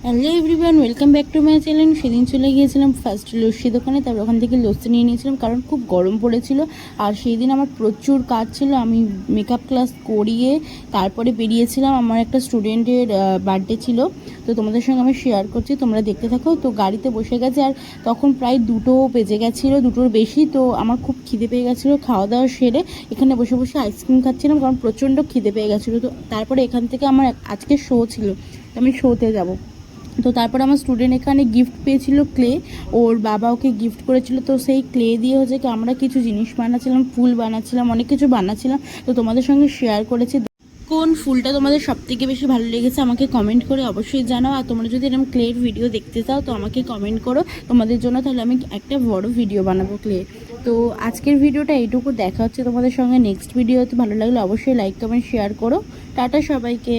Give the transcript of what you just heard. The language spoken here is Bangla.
Hello everyone, welcome back to my channel. সেদিন চলে গিয়েছিলাম ফার্স্ট লস্যি দোকানে, তারপর ওখান থেকে লস্যি নিয়ে নিয়েছিলাম কারণ খুব গরম পড়েছিল। আর সেই দিন আমার প্রচুর কাজ ছিল, আমি মেকআপ ক্লাস করিয়ে তারপরে বেরিয়েছিলাম। আমার একটা স্টুডেন্টের বার্থডে ছিল, তো তোমাদের সঙ্গে আমি শেয়ার করছি, তোমরা দেখতে থাকো। তো গাড়িতে বসে গেছে, আর তখন প্রায় 2টো বেজে গেছিলো, 2টোর বেশি। তো আমার খুব খিদে পেয়ে গেছিলো, খাওয়া দাওয়া সেরে এখানে বসে বসে আইসক্রিম খাচ্ছিলাম কারণ প্রচণ্ড খিদে পেয়ে গেছিলো। তো তারপরে এখান থেকে আমার আজকে শো ছিল, আমি শোতে যাবো। তো তারপর আমার স্টুডেন্ট এখানে গিফট পেয়েছিল ক্লে, ওর বাবা ওকে গিফট করেছিল। তো সেই ক্লে দিয়ে হচ্ছে কি আমরা কিছু জিনিস বানাচ্ছিলাম, ফুল বানাচ্ছিলাম, অনেক কিছু বানাচ্ছিলাম। তো তোমাদের সঙ্গে শেয়ার করেছি। কোন ফুলটা তোমাদের সবথেকে বেশি ভালো লেগেছে আমাকে কমেন্ট করে অবশ্যই জানাও। আর তোমরা যদি এরকম ক্লের ভিডিও দেখতে চাও তো আমাকে কমেন্ট করো তোমাদের জন্য, তাহলে আমি একটা বড় ভিডিও বানাবো ক্লে। তো আজকের ভিডিওটা এইটুকু, দেখা হচ্ছে তোমাদের সঙ্গে নেক্সট ভিডিওতে। ভালো লাগলে অবশ্যই লাইক কমেন্ট শেয়ার করো। টাটা সবাইকে।